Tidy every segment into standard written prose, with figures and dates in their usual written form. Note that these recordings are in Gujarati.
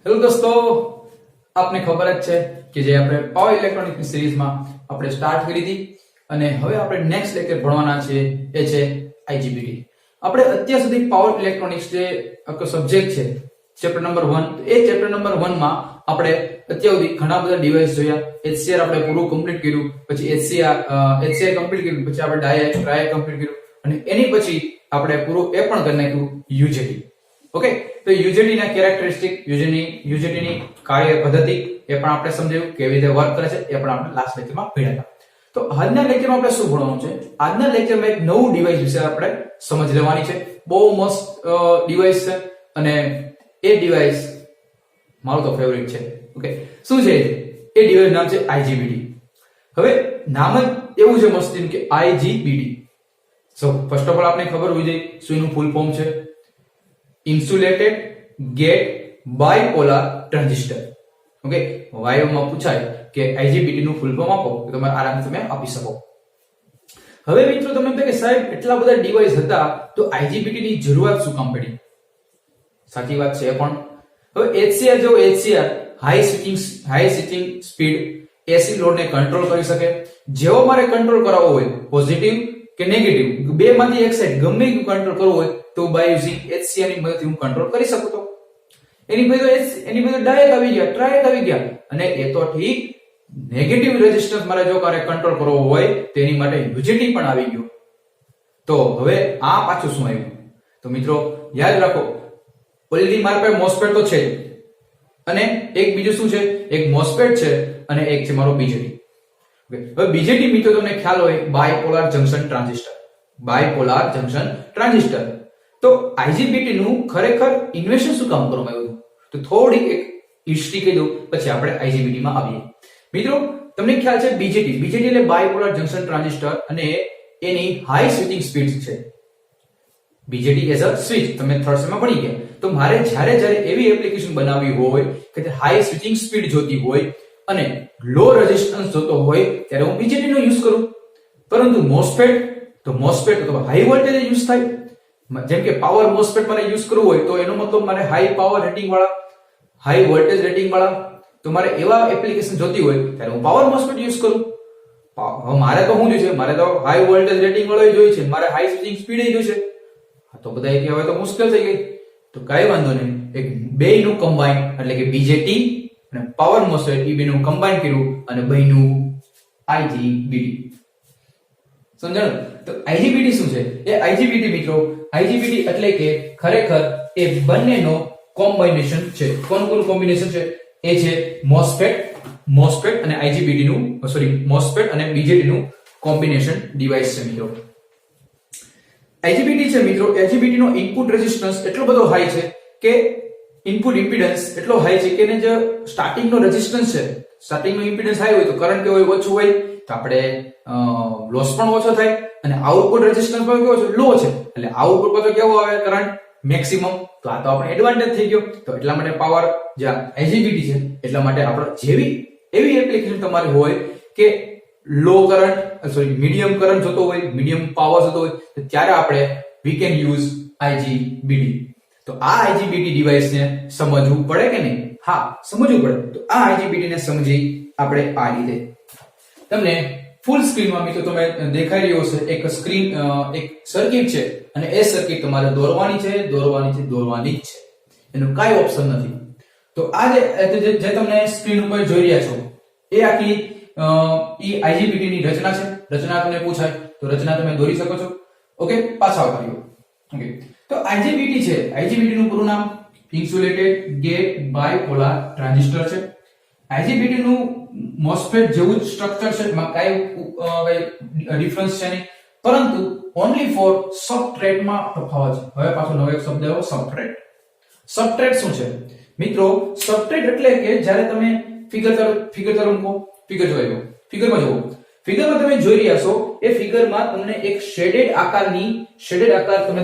હેલો દોસ્તો, આપને ખબર જ છે કે જે આપણે પાવર ઇલેક્ટ્રોનિક્સની સિરીઝમાં આપણે સ્ટાર્ટ કરી હતી અને હવે આપણે નેક્સ્ટ લેક્ચર ભણવાના છે એ છે IGBT. આપણે અત્યાર સુધી પાવર ઇલેક્ટ્રોનિક્સ જે આખો સબ્જેક્ટ છે ચેપ્ટર નંબર 1, એ ચેપ્ટર નંબર 1 માં આપણે અત્યાર સુધી ઘણા બધા ડિવાઇસ જોયા. HCR આપણે પૂરું કમ્પ્લીટ કર્યું, પછી HCR કમ્પ્લીટ કર્યું, પછી આપણે ડાયા કમ્પ્લીટ કર્યું અને એની પછી આપણે પૂરું એ પણ કરી નાખ્યું UJT. ઓકે, તો UJT ના કેરેક્ટરિસ્ટિક, UJT ની કાર્ય પદ્ધતિ એ પણ આપણે સમજાવ્યું, કેવી રીતે વર્ક કરે છે એ પણ આપણે લાસ્ટ લેક્ચરમાં ભણ્યા હતા. તો આજના લેક્ચરમાં આપણે શું ભણવાનું છે? આજના લેક્ચરમાં એક નવું ડિવાઇસ વિશે આપણે સમજ લેવાની છે. બહુ મસ્ત ડિવાઇસ છે અને એ ડિવાઇસ મારું તો ફેવરિટ છે. ઓકે, શું છે એ ડિવાઇસ? નામ છે IGBT. હવે નામ જ એવું છે મસ્તીનું કે IGBT. So first of all આપણે ખબર હોવી જોઈએ શું એનું ફૂલ ફોર્મ છે. Insulated gate bipolar transistor. Okay, વાયમાં પૂછાય કે IGBT નું ફૂલ ફોર્મ આપો તો તમે આરામથી તમે આપી શકો. હવે મિત્રો તમને એમ થાય કે સાહેબ એટલા બધા ડિવાઇસ હતા તો IGBT ની જરૂરત શું કામ પડી? સાચી વાત છે પણ. હવે HCR જો HCR high switching speed AC load ને કંટ્રોલ કરી શકે. જેવો મારે કંટ્રોલ કરાવવો હોય પોઝિટિવ કે નેગેટિવ, બે માંથી એક સાઈડ ગમે તે કંટ્રોલ કરવો હોય તો બાય યુઝિંગ HCR ની મદદથી હું કંટ્રોલ કરી શકું. તો એની બધું ડાયરેક્ટ આવી ગયા, ટ્રાયરેક્ટ આવી ગયા. અને એ તો ઠીક, નેગેટિવ રેઝિસ્ટન્સ મારે જો કારે કંટ્રોલ કરવો હોય તો એની માટે UJT પણ આવી ગયો. તો હવે આ પાછું શું આવ્યું? તો મિત્રો યાદ રાખો, ઓલરેડી મારા પાસે MOSFET તો છે અને એક બીજું શું છે, એક MOSFET છે અને એક છે મારો BJT. હવે BJT મિત્રો તમને ખ્યાલ હોય bipolar junction transistor. Bipolar junction transistor. તો IGBT નું ખરેખર ઇન્વેન્શન શું કામ કરવામાં આવ્યું? તો થોડી એક હિસ્ટ્રી કહી દઉં પછી આપણે IGBT માં આવીએ. મિત્રો તમને ખ્યાલ છે BJT એટલે બાયપોલાર જંકશન ટ્રાન્ઝિસ્ટર અને એની હાઈ સ્વિચિંગ સ્પીડ છે. BJT એઝ અ સ્વિચ તમે થર્ડ સેમમાં ભણી ગયા. તો મારે જ્યારે એવી એપ્લિકેશન બનાવવી હોય કે હાઈ સ્વિચિંગ સ્પીડ જોતી હોય અને લો રેઝિસ્ટન્સ જોતો હોય ત્યારે હું BJT નો યુઝ કરું. પરંતુ MOSFET તો હાઈ વોલ્ટેજ યુઝ થાય. જેમ કે પાવર MOSFET મારે યુઝ કરવું હોય તો એનો મતલબ મારે હાઈ પાવર રેટિંગ વાળા, હાઈ વોલ્ટેજ રેટિંગ વાળા, તો મારે એવા એપ્લિકેશન જોતી હોય ત્યારે હું પાવર MOSFET યુઝ કરું. મારે તો શું જોઈએ છે? મારે તો હાઈ વોલ્ટેજ રેટિંગ વાળો જોઈએ છે, મારે હાઈ સ્વિચિંગ સ્પીડ જોઈએ છે. તો બધા કે હવે તો મુશ્કેલ થઈ ગઈ. તો કઈ વાંધો નહીં, એક બેયનું કમ્બાઈન એટલે કે BJT અને પાવર MOSFET એ બેનું કમ્બાઈન કર્યું અને બેયનું IGBT. સમજાણું? તો IGBT શું છે? એ IGBT મિત્રો, IGBT એટલે કે ખરેખર એ બંનેનો કોમ્બિનેશન છે. કોણ કોમ્બિનેશન છે? એ છે MOSFET અને IGBT નું MOSFET અને BJT નું કોમ્બિનેશન ડિવાઇસ છે મિત્રો. IGBT છે મિત્રો, IGBT નો ઇનપુટ રેઝિસ્ટન્સ એટલો બધો હાઈ છે કે ઇનપુટ ઇમ્પિડન્સ એટલો હાઈ છે કે જે સ્ટાર્ટિંગ નો રેઝિસ્ટન્સ છે, સ્ટાર્ટિંગ નો ઇમ્પિડન્સ હાઈ હોય તો કરંટ કેવો હોય? ઓછું હોય તો આપણે લોસ પણ ઓછો થાય અને આઉટપુટ રેઝિસ્ટન્સ પણ કેવો છે? લો છે. એટલે આઉટપુટ પર તો કેવો આવે? Current maximum. તો આ તો આપણે એડવાન્ટેજ થઈ ગયો. તો એટલા માટે પાવર જે IGBT છે એટલા માટે આપણે એવી એપ્લિકેશન તમારે હોય કે લો કરંટ મીડિયમ કરંટ જોતો હોય, મીડિયમ પાવર જોતો હોય તો ત્યારે આપણે વી કેન યુઝ IGBT. તો આ IGBT ડિવાઇસને સમજવું પડે કે નહીં? હા, સમજવું પડે. તો આ IGBT ને સમજી આપણે આ રીતે તમને ફૂલ સ્ક્રીનમાં મિત્રો તમે દેખાઈ રહ્યો છે એક સર્કિટ છે અને એ સર્કિટ તમારે દોરવાની જ છે. એનું કાઈ ઓપ્શન નથી. તો આ જે તમને સ્ક્રીન ઉપર જોઈ રહ્યા છો એ આખી IGBT ની રચના છે. રચના તમને પૂછાય તો રચના તમે દોરી શકો છો. ઓકે, પાછા આવ્યો. ઓકે, તો IGBT છે, IGBT નું પૂરું નામ ઇન્સ્યુલેટેડ ગેટ બાયપોલાર ટ્રાન્ઝિસ્ટર છે. IGBT નું MOSFET જેવું જ સ્ટ્રક્ચર છે, એમાં કાઈ ડિફરન્સ છે નહીં, પરંતુ ઓન્લી ફોર સબસ્ટ્રેટ માં તફાવત છે. હવે પાછો નવો એક શબ્દ આવ્યો, સબસ્ટ્રેટ. સબસ્ટ્રેટ શું છે મિત્રો? સબસ્ટ્રેટ એટલે કે જ્યારે તમે ફિગર તમે જોઈ રહ્યા છો એ ફિગરમાં તમને એક શેડેડ આકાર તમને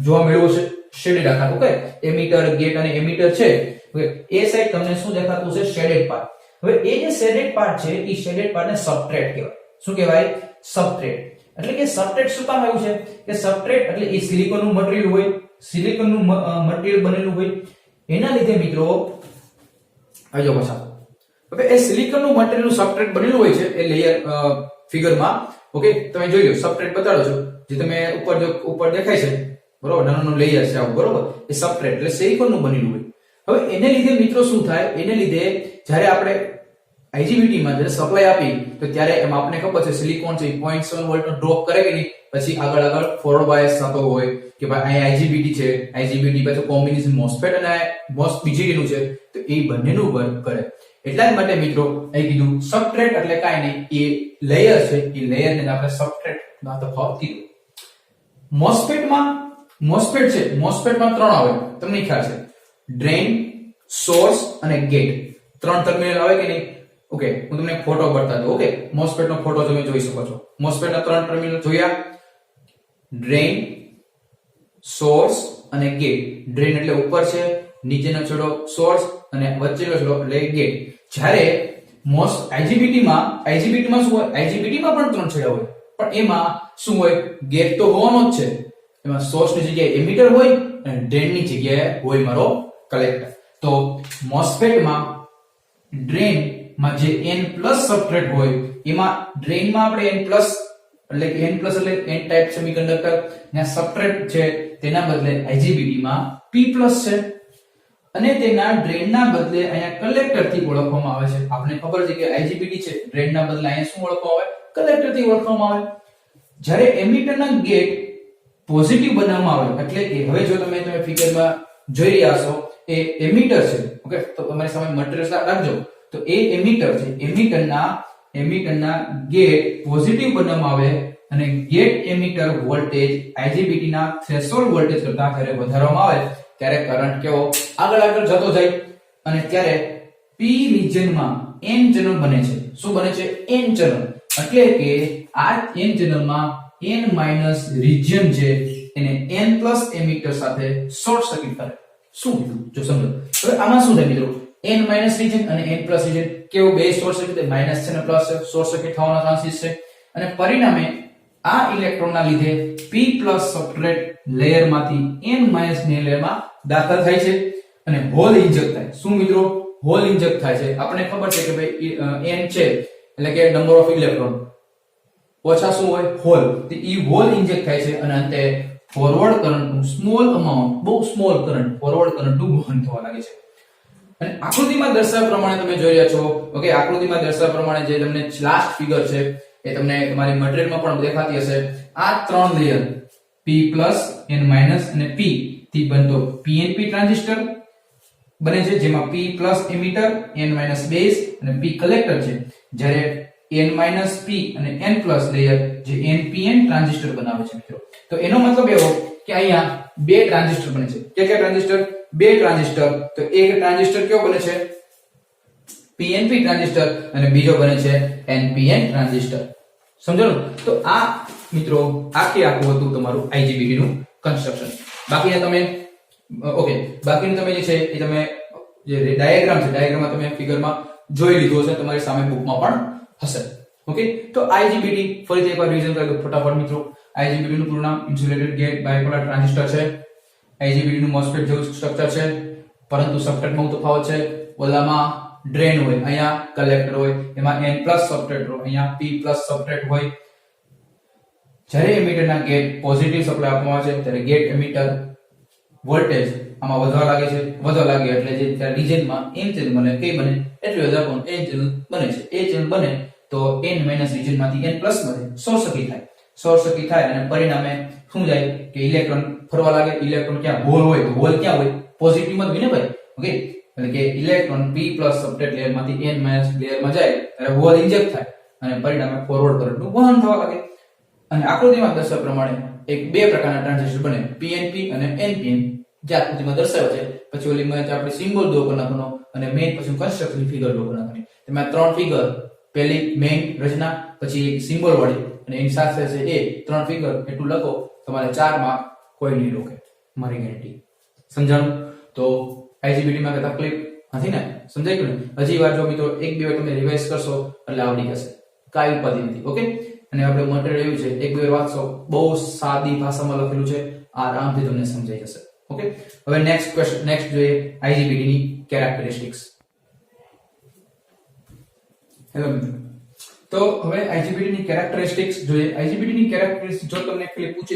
જોવા મળ્યો છે. શેડેડ આકાર. ઓકે, એમીટર, ગેટ અને એમીટર છે. ઓકે, એ સાઈડ તમને શું દેખાતું છે? Shaded part. હવે એ જે શેડેડ પાર્ટ છે એ શેડેડ પાર્ટને સબસ્ટ્રેટ કહેવાય. શું કહેવાય? સબસ્ટ્રેટ. એટલે કે સબસ્ટ્રેટ શું કામ આવ્યું છે કે સબસ્ટ્રેટ એટલે એ સિલિકોનનું મટીરીયલ હોય, સિલિકોનનું મટીરીયલ બનેલું હોય. એના લીધે મિત્રો હવે જો પાછા હવે એ સિલિકોનનું મટીરીયલનું સબસ્ટ્રેટ બનેલું હોય છે એ લેયર ફિગરમાં. ઓકે, તમે જોઈ લો સબસ્ટ્રેટ બતાડો છો જે તમે ઉપર દેખાય છે બરોબર, નાનું લેયર છે આવું બરોબર, એ સબસ્ટ્રેટ એટલે સિલિકોનનું બનેલું હોય. હવે એને લીધે મિત્રો શું થાય, એને લીધે જ્યારે આપણે IGBT માં જ્યારે સપ્લાય આપી તો ત્યારે એમાં આપણે ખબર છે સિલિકોન છે 0.7 વોલ્ટ નો ડ્રોપ કરે કે નહીં, પછી આગળ ફોરવર્ડ બાયસ થતો હોય કે ભાઈ અહીંયા IGBT છે, IGBT પછી કોમ્બિનેશન MOSFET અને BJT નું છે તો એ બંનેનું વર્ક કરે. એટલા જ માટે મિત્રો અહીં કીધું સબસ્ટ્રેટ એટલે કાંઈ નહીં, એ લેયર છે, એ લેયર ને આપણે સબસ્ટ્રેટ ના તફાવત કીધું. MOSFET છે, MOSFET માં ત્રણ આવે, તમને ખ્યાલ છે, ડ્રેઇન, સોર્સ અને ગેટ, ત્રણ ટર્મિનલ આવે કે નહીં. ઓકે, હું તમને ફોટો બતાવી દઉં. ઓકે, MOSFET નો ફોટો તમે જોઈ શકો છો. MOSFET ના ત્રણ ટર્મિનલ જોયા, ડ્રેઇન, સોર્સ અને ગેટ. ડ્રેઇન એટલે ઉપર છે, નીચેનો છેડો સોર્સ અને વચ્ચેનો છેડો એટલે ગેટ. જ્યારે IGBT માં શું હોય, IGBT માં પણ ત્રણ છેડા હોય પણ એમાં શું હોય, ગેટ તો હોવાનો જ છે, એમાં સોર્સ ની જગ્યાએ એમિટર હોય અને ડ્રેઇન ની જગ્યાએ હોય મારો કલેક્ટર. તો MOSFET માં ડ્રેઇન માં જે n+ સબસ્ટ્રેટ હોય એમાં ડ્રેઇન માં આપણે n+ એટલે n+ એટલે n ટાઈપ સેમિકન્ડક્ટર ને સબસ્ટ્રેટ છે તેના બદલે IGBT માં p+ છે અને તેના ડ્રેઇન ના બદલે અહીંયા કલેક્ટર થી ઓળખવામાં આવે છે. આપણે ખબર છે કે IGBT છે, ડ્રેઇન ના બદલે અહીંયા શું ઓળખવામાં આવે, કલેક્ટર થી ઓળખવામાં આવે. જ્યારે એમિટર ના ગેટ પોઝિટિવ બનાવવામાં આવે એટલે કે હવે જો તમે ફિગરમાં જોઈ રહ્યા છો એ એમિટર છે. ઓકે, તો તમારી સામે મટીરીયલ રાખજો તો એ એમિટર છે, એમિટરના ગેટ પોઝિટિવ બનાવવામાં આવે અને ગેટ એમિટર વોલ્ટેજ IGBT ના થ્રેશોલ્ડ વોલ્ટેજ કરતા જ્યારે વધારવામાં આવે ત્યારે કરંટ કેવો આગળ જતો જાય અને ત્યારે P રિજનમાં n ચેનલ બને છે. શું બને છે, n ચેનલ. એટલે કે આ n ચેનલમાં n- રિજિયન છે એને n+ એમિટર સાથે શોર્ટ સર્કિટ કરે. શું કીધું જો સમજો. હવે આમાં શું થાય મિત્રો, n- રિજિયન અને n+ રિજિયન કેવું બે શોર્ટ સર્કિટ, માઈનસ છે અને પ્લસ છે, શોર્ટ સર્કિટ થવાના ચાન્સીસ છે અને પરિણામે આ ઇલેક્ટ્રોનના લીધે p+ સબસ્ટ્રેટ લેયરમાંથી n- ની લેયરમાં દાખલ થાય છે અને હોલ ઇન્જેક્ટ થાય. શું મિત્રો, હોલ ઇન્જેક્ટ થાય છે. આપણને ખબર છે કે ભાઈ n છે એટલે કે નંબર ઓફ ઇલેક્ટ્રોન, ઓછા શું હોય, હોલ. તો ઈ હોલ ઇન્જેક્ટ થાય છે અને અંતે ફોરવર્ડ કરંટનું સ્મોલ અમાઉન્ટ, બહુ સ્મોલ કરંટ, ફોરવર્ડ કરંટનું વહન થવા લાગે છે. અને આકૃતિમાં દર્શાવ્યા પ્રમાણે તમે જોઈ રહ્યા છો. ઓકે, આકૃતિમાં દર્શાવ્યા પ્રમાણે જે તમને લાસ્ટ ફિગર છે એ તમને તમારી મટીરીયલમાં પણ દેખાતી હશે. આ ત્રણ લેયર p+, n- અને p થી બનતો PNP ટ્રાન્ઝિસ્ટર બને છે જેમાં p+ એમિટર, n- બેઝ અને p કલેક્ટર છે. જ્યારે n- p અને n+ લેયર જે npn ટ્રાન્ઝિસ્ટર બનાવે છે મિત્રો. તો એનો મતલબ એવો કે અહીંયા બે ટ્રાન્ઝિસ્ટર બને છે. કે ટ્રાન્ઝિસ્ટર, બે ટ્રાન્ઝિસ્ટર. તો એક ટ્રાન્ઝિસ્ટર કેવો બને છે, PNP ટ્રાન્ઝિસ્ટર અને બીજો બને છે NPN ટ્રાન્ઝિસ્ટર. સમજાયું? તો આ મિત્રો આખું હતું તમારું IGBT નું કન્સ્ટ્રક્શન. બાકીના તમે બાકીનું તમે જે છે એ તમે જે ડાયાગ્રામ છે, ડાયાગ્રામમાં તમે ફિગરમાં જોઈ લીધું હશે, તમારી સામે બુકમાં પણ હશે. ઓકે, તો IGBT ફરીથી એકવાર રિવિઝન કરી દો ફટાફટ મિત્રો. IGBT નું પૂરું નામ ઇન્સ્યુલેટેડ ગેટ બાયપોલર ટ્રાન્ઝિસ્ટર છે. IGBT નું MOSFET જેવું સ્ટ્રક્ચર છે પરંતુ સબસ્ટ્રેટમાં તફાવત છે. ઓલામાં ડ્રેન હોય, અહીંયા કલેક્ટર હોય, એમાં n+ સબસ્ટ્રેટ હોય, અહીંયા p+ સબસ્ટ્રેટ હોય. જ્યારે એમિટરના ગેટ પોઝિટિવ સપ્લાય આપવામાં આવે છે ત્યારે ગેટ એમિટર વોલ્ટેજ આમાં વધવા લાગે એટલે જે ત્યાં રિજિયનમાં n ચેનલ બને, કઈ બને એટલે વધારે n ચેનલ બને છે. એ ચેનલ બને તો n- રિજિયનમાંથી n+ બને, શોર્ટ સર્કિટ થાય અને પરિણામે શું જાય કે ઇલેક્ટ્રોન ફરવા લાગે. ઇલેક્ટ્રોન ક્યાં, હોલ હોય તો હોલ ક્યાં હોય, પોઝિટિવ માં જ હોય ને ભાઈ. ઓકે, એટલે કે ઇલેક્ટ્રોન p+ સબસ્ટ્રેટ લેયરમાંથી n- લેયરમાં જાય ત્યારે હોલ ઇન્જેક્ટ થાય અને પરિણામે ફોરવર્ડ કરંટનું વહન થવા લાગે. અને આકૃતિમાં દર્શાવ્યા પ્રમાણે એક બે પ્રકારના ટ્રાન્ઝિસ્ટર બને, PNP અને NPN. જે આકૃતિમાં દર્શાવ્યા છે પછી ઓલીમાં આપણે સિમ્બોલ દો કરી નાખવાનો અને મેઇન પછી કન્સ્ટ્રક્શન ફિગર દો કરી નાખવાની. તેમાં ત્રણ ફિગર, પહેલી મેઇન રચના, પછી એક સિમ્બોલ વાળી અને એની સાથે છે એ ત્રણ ફિગર એટલું લખો, તમારે 4 માં કોઈ નહીં રોકે, મારી ગેરંટી. સમજાણું? તો IGBT માં કઈ તકલીફ નથી ને? સમજાઈ ગયું ને? હજી વાર જો મિત્રો એક બે વાર તમે રિવાઇઝ કરશો એટલે આવડી જશે, કાઈ ઉપાધિ નથી. ઓકે, અને આપણે મટીરીયલ એવું છે એક બે વાર વાંચશો, બહુ સાદી ભાષામાં લખેલું છે, આરામથી તમને સમજાઈ જશે. ઓકે, હવે નેક્સ્ટ જોઈએ IGBT ની કેરેક્ટરિસ્ટિક્સ. હેલો મિત્રો, તો હવે IGBT ની કેરેક્ટરિસ્ટિક્સ જોઈએ. IGBT ની કેરેક્ટરિસ્ટિક્સ જો તમને ખાલી પૂછે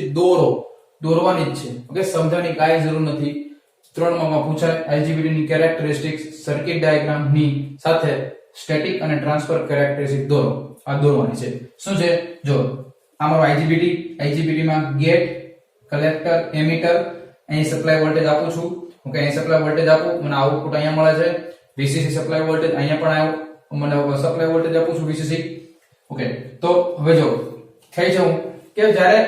દોરવાની જ છે. ઓકે, સમજાવવાની કાંઈ જરૂર નથી. 3 માં પૂછાય IGBT ની કેરેક્ટરિસ્ટિક્સ સર્કિટ ડાયાગ્રામ ની સાથે સ્ટેટિક અને ટ્રાન્સફર કેરેક્ટરિસ્ટિક દોરો. આ દોરવાની છે. શું છે? જો આ મારો IGBT માં ગેટ, કલેક્ટર, એમીટર, અહીં સપ્લાય વોલ્ટેજ આપું છું. ઓકે, અહીં સપ્લાય વોલ્ટેજ આપું, મને આઉટપુટ અહીંયા મળે છે. VCC સપ્લાય વોલ્ટેજ અહીંયા પણ આવ્યો, મને સપ્લાય વોલ્ટેજ આપું છું VCC. ઓકે, તો હવે જો થઈ જાઉં કે જ્યારે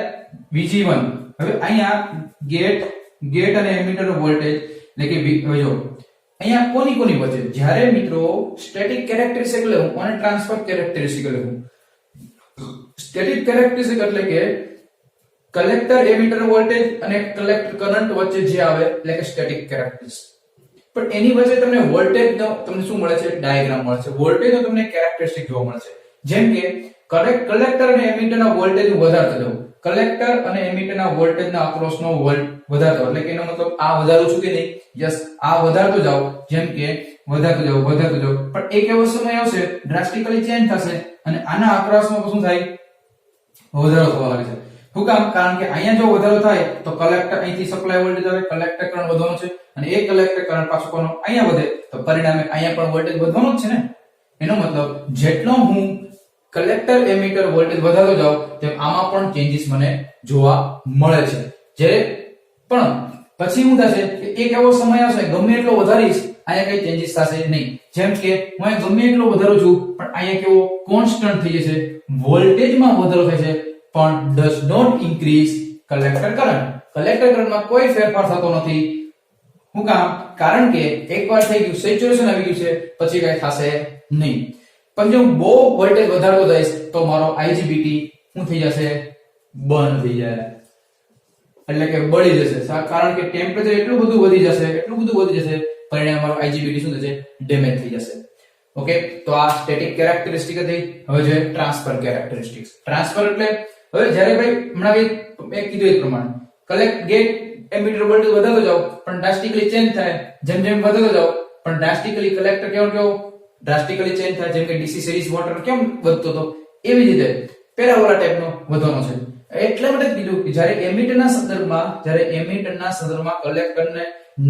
VG1 હવે અહીંયા ગેટ અને એમીટર વોલ્ટેજ એટલે કે હવે જો અહીંયા કોની વચ્ચે જ્યારે મિત્રો સ્ટેટિક કેરેક્ટરિસ્ટિક લેવું અને ટ્રાન્સફર કેરેક્ટરિસ્ટિક લેવું. સ્ટેટિક કેરેક્ટરિસ્ટિક એટલે કે કલેક્ટર એમીટર વોલ્ટેજ અને કલેક્ટર કરંટ વચ્ચે જે આવે એટલે કે સ્ટેટિક કેરેક્ટરિસ્ટિક. પણ એની વચ્ચે તમને વોલ્ટેજ નો તમને શું મળે છે? ડાયાગ્રામ મળે છે. વોલ્ટેજ નો તમને કેરેક્ટરિસ્ટિક જોવા મળે છે. જેમ કે કલેક્ટર અને એમીટર ના વોલ્ટેજ વધારતો જવું. કલેક્ટર અને એમીટર ના વોલ્ટેજ ના અક્રોસ નો વોલ્ટ વધારતો, એટલે કે એનો મતલબ આ વધારું છું કે નહીં? યસ, આ વધારતો જાવ. જેમ કે વધારતો જાવ. પણ એક એવો સમય આવશે ડ્રાસ્ટિકલી ચેન્જ થશે અને આના અક્રોસમાં શું થાય? વધારો થવા લાગે છે. શું કામ? કારણ કે અહીંયા જો વધારો થાય તો કલેક્ટર અહીંથી સપ્લાય વોલ્ટેજ આવે, કલેક્ટર કરંટ વધવાનો છે અને એક કલેક્ટર કરંટ પાછો કોનો અહીંયા વધે તો પરિણામે અહીંયા પણ વોલ્ટેજ વધવાનો જ છે ને. એનો મતલબ જેટલો હું કલેક્ટર એમીટર વોલ્ટેજ વધારતો જાઉં તેમ આમાં પણ ચેન્જીસ મને જોવા મળે છે. જે પણ પછી શું થશે કે એક એવો સમય આવશે ગમે એટલો વધારીશ અહીંયા કઈ ચેન્જીસ થશે નહીં. જેમ કે હું અહીંયા ગમે એટલો વધારું છું પણ અહીંયા કેવો કોન્સ્ટન્ટ થઈ જશે, વોલ્ટેજમાં વધારો થાય છે પણ does not increase collector current. Collector કરંટમાં કોઈ ફેરફાર થતો નથી. શું કામ? કારણ કે એકવાર થઈ ગયું સેચ્યુરેશન આવી ગયું છે પછી કઈ થશે નહીં. પણ જો બહુ વોલ્ટેજ વધારતો જઈશ તો મારો IGBT શું થઈ જશે? બંધ થઈ જાય, એટલે કે બળી જશે. કારણ કે ટેમ્પરેચર એટલું બધું વધી જશે પરિણામે મારો IGBT શું થશે? ડેમેજ થઈ જશે. ઓકે, તો આ સ્ટેટિક કેરેક્ટરિસ્ટિક હતી. હવે જોઈએ ટ્રાન્સફર કેરેક્ટરિસ્ટિક્સ. ટ્રાન્સફર એટલે હવે જ્યારે ભાઈ હમણાં મેં કીધું એ પ્રમાણે ગેટ એમીટર વોલ્ટેજ વધારતો જાવ પણ ડ્રાસ્ટિકલી ચેન્જ થાય. જેમ વધારતો જાવ પણ ડ્રાસ્ટિકલી કલેક્ટર કેવો ડ્રાસ્ટિકલી ચેન્જ થાય. જેમ કે DC સિરીઝ મોટર કેમ વધતો હતો એવી રીતે પેરાબોલા ટાઈપનો વધવાનો છે. એટલા માટે કીધું કે જ્યારે એમીટરના સંદર્ભમાં કલેક્ટરને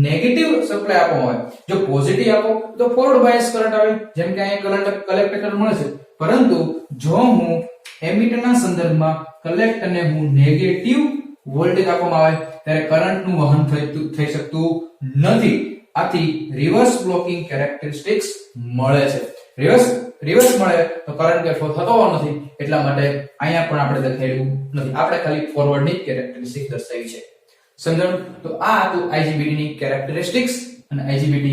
નેગેટિવ સપ્લાય આપવામાં આવે, જો પોઝિટિવ આપો તો ફોરવર્ડ બાયસ કરંટ આવે. જેમ કે અહીંયા કલેક્ટર કરંટ મળે છે. પરંતુ જો હું એમીટરના સંદર્ભમાં કલેક્ટરને હું નેગેટિવ વોલ્ટેજ આપવામાં આવે ત્યારે કરંટનું વહન થઈ શકતું નથી. આથી રિવર્સ બ્લોકિંગ કેરેક્ટરિસ્ટિક્સ મળે છે. રિવર્સ મળે તો કરંટ કે ફ્લો થતો નથી. એટલા માટે અહીંયા પણ આપણે દેખાડ્યું નથી, આપણે ખાલી ફોરવર્ડ ની કેરેક્ટરિસ્ટિક દર્શાવી છે. સમજણ? તો આ હતું IGBT ની કેરેક્ટરિસ્ટિક્સ અને IGBT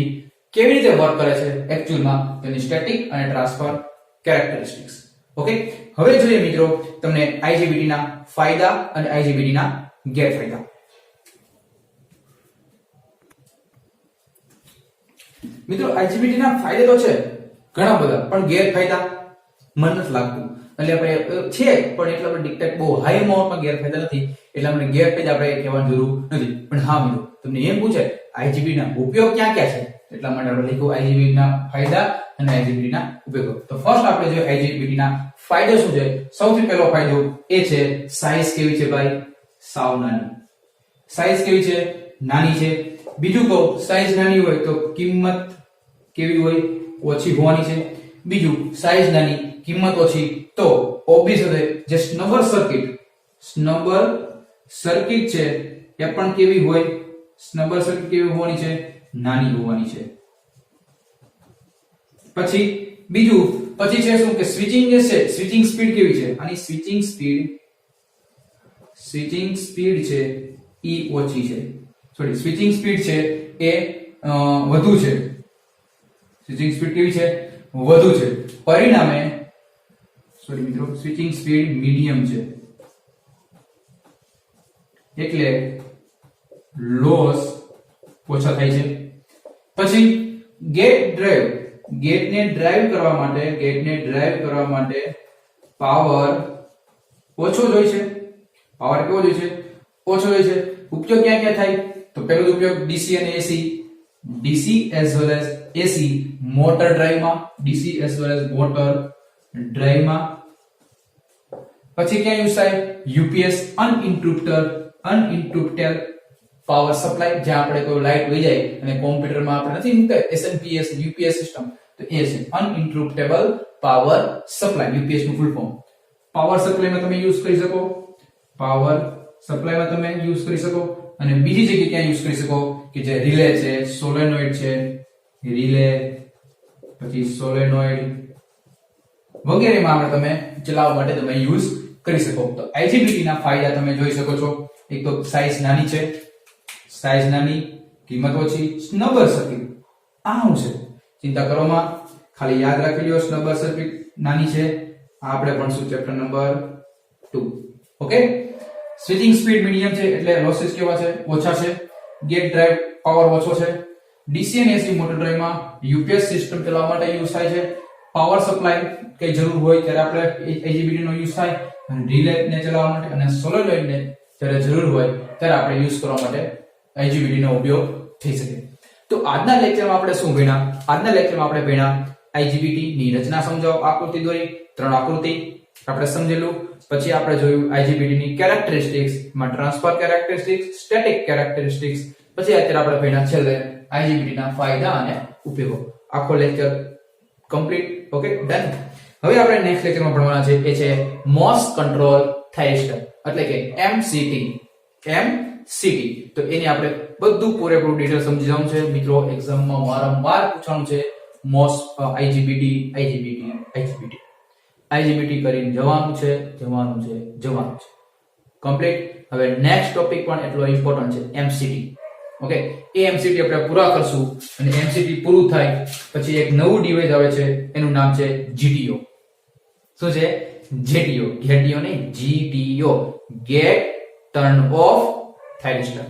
કેવી રીતે વર્ક કરે છે એક્ચ્યુઅલમાં, તેની સ્ટેટિક અને ટ્રાન્સફર કેરેક્ટરિસ્ટિક્સ. ઓકે, હવે જોઈએ મિત્રો તમને IGBT ના ફાયદા અને IGBT ના ગેરફાયદા. મિત્રો IGBT ના ફાયદા તો છે ઘણા બધા, પણ ગેરફાયદા મને નથી લાગતું. એટલે આપણે છે પણ એટલા બધા ડિક્ટેટ બહુ હાઈ અમાઉન્ટમાં ગેરફાયદા નથી, એટલે આપણે ગેરફાયદા આપણે કહેવાની જરૂર નથી. પણ હા મિત્રો, તમને એમ પૂછે IGBT ના ઉપયોગ ક્યાં ક્યાં છે, એટલા માટે આપણે લખ્યું IGBT ના ફાયદા અને IGBT ના ઉપયોગો. તો ફર્સ્ટ આપણે જોઈએ IGBT ના ફાયદા શું છે. સૌથી પહેલો ફાયદો એ છે સાઈઝ કેવી છે ભાઈ? સાવ નાની. સાઈઝ કેવી છે? નાની છે. બીજું કહું, સાઈઝ નાની હોય તો કિંમત કેવી હોય? ઓછી હોવાની છે. બીજું, સાઈઝ નાની કિંમત ઓછી તો ઓબ્વિયસલી જે સ્નબર સર્કિટ છે એ પણ કેવી હોય? સ્નબર સર્કિટ કેવી હોવાની છે? નાની હોવાની છે. પછી બીજું છે શું કે સ્વિચિંગ જે છે, સ્વિચિંગ સ્પીડ કેવી છે? આની સ્વિચિંગ સ્પીડ છે ઈ ઓછી છે. સોરી, સ્વિચિંગ સ્પીડ છે એ વધુ છે. સ્વિચિંગ સ્પીડ કેવી છે? વધુ છે. પરિણામે સોરી મિત્રો, સ્વિચિંગ સ્પીડ મીડિયમ છે એટલે લોસ ઓછા થાય છે. પછી ગેટને ડ્રાઈવ કરવા માટે પાવર ઓછો જોઈએ છે. પાવર કેવો જોઈએ છે? ઓછો જોઈએ છે. ઉપયોગ ક્યાં ક્યાં થાય? તો પહેલો ઉપયોગ DC અને AC, DC as well as AC motor ડ્રાઈવમાં, DC as well as motor ડ્રાઈવમાં. પછી ક્યાં યુઝ થાય? યુપીએસ અનઇન્ટરપ્ટેડ પાવર સપ્લાય, જ્યાં આપણે કોઈ લાઈટ વહી જાય અને કોમ્પ્યુટરમાં આપણે નથી મૂકતા એસએમપીએસ યુપીએસ સિસ્ટમ, તો એ છે અનઇન્ટરપ્ટેબલ પાવર સપ્લાય, યુપીએસ નું ફૂલ ફોર્મ. પાવર સપ્લાયમાં તમે યુઝ કરી શકો, પાવર સપ્લાયમાં તમે યુઝ કરી શકો. અને બીજી જગ્યાએ ક્યાં યુઝ કરી શકો કે જે રિલે છે, સોલેનોઇડ છે, રિલે પછી સોલેનોઇડ વગેરેમાં આપણે તમે ચલાવવા માટે તમે યુઝ કરી શકો. તો IGBT ના ફાયદા તમે જોઈ શકો છો. એક તો સાઈઝ નાની છે, સાઈઝ નાની, કિંમત ઓછી, સ્નબર સર્કિટ. આ શું છે? ચિંતા કરોમાં, ખાલી યાદ રાખી લો, સ્નબર સર્કિટ નાની છે. આ આપણે ભણશું chapter number 2. Okay. Switching speed medium છે એટલે લોસીસ કેવા છે? ઓછા છે. ગેટ ડ્રાઈવ પાવર ઓછો છે. ડીસી અને એસી મોટર ડ્રાઈવમાં યુપીએસ સિસ્ટમ ચલાવવા માટે યુઝ થાય છે. પાવર સપ્લાય કઈ જરૂર હોય ત્યારે આપણે IGBT નો યુઝ થાય. રિલે ને ચલાવવા માટે અને સોલેનોઇડ ને જ્યારે જરૂર હોય ત્યારે આપણે યુઝ કરવા માટે IGBT નો ઉપયોગ થઈ શકે. તો આજના લેક્ચરમાં આપણે શું ભણ્યા? આજના લેક્ચરમાં આપણે ભણ્યા IGBT ની રચના સમજાવો, આકૃતિ દોરી, 3 આકૃતિ આપણે સમજેલું. પછી આપણે જોયું IGBT ની કેરેક્ટરિસ્ટિક્સ માં ટ્રાન્સફર કેરેક્ટરિસ્ટિક્સ, સ્ટેટિક કેરેક્ટરિસ્ટિક્સ. પછી અત્યારે આપણે ભણ્યા છેલ્લે IGBT ના ફાયદા અને ઉપયોગો. આખો લેક્ચર કમ્પ્લીટ. Okay, done. હવે આપણે નેક્સ્ટ લેક્ચરમાં ભણવાના છે એ છે મોસ્ટ કંટ્રોલ થાઇસ્ટર એટલે કે MCT. તો એની આપણે બધું પૂરેપૂરું ડિટેલ સમજી જવાનું છે મિત્રો. એક્ઝામમાં વારંવાર પૂછવાનું છે મોસ્ટ IGBT કરીને જવાનું છે. કમ્પ્લીટ. હવે નેક્સ્ટ ટોપિક પણ એટલો ઇમ્પોર્ટન્ટ છે, MCT. ઓકે, એ MCT આપણે પૂરા કરશું અને MCT પૂરું થાય પછી એક નવું ડિવાઇસ આવે છે, એનું નામ છે GTO. શું છે? GTO. GTO નહીં, GTO, gate turn off thyristor.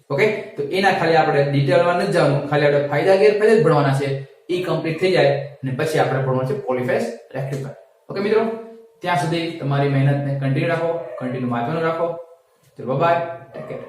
Okay, તો એના ખાલી આપણે ડિટેલમાં નથી જવાનું, ખાલી આપણે ફાયદા ગેરફાયદા જ ભણવાના છે. એ કમ્પ્લીટ થઈ જાય અને પછી આપણે ભણવાનું છે પોલીફેઝ રેક્ટિફાયર. ઓકે મિત્રો, ત્યાં સુધી તમારી મહેનતને કન્ટિન્યુ રાખો, કન્ટિન્યુ વાંચવાનું રાખો. તો બાય બાય, ટેક કેર.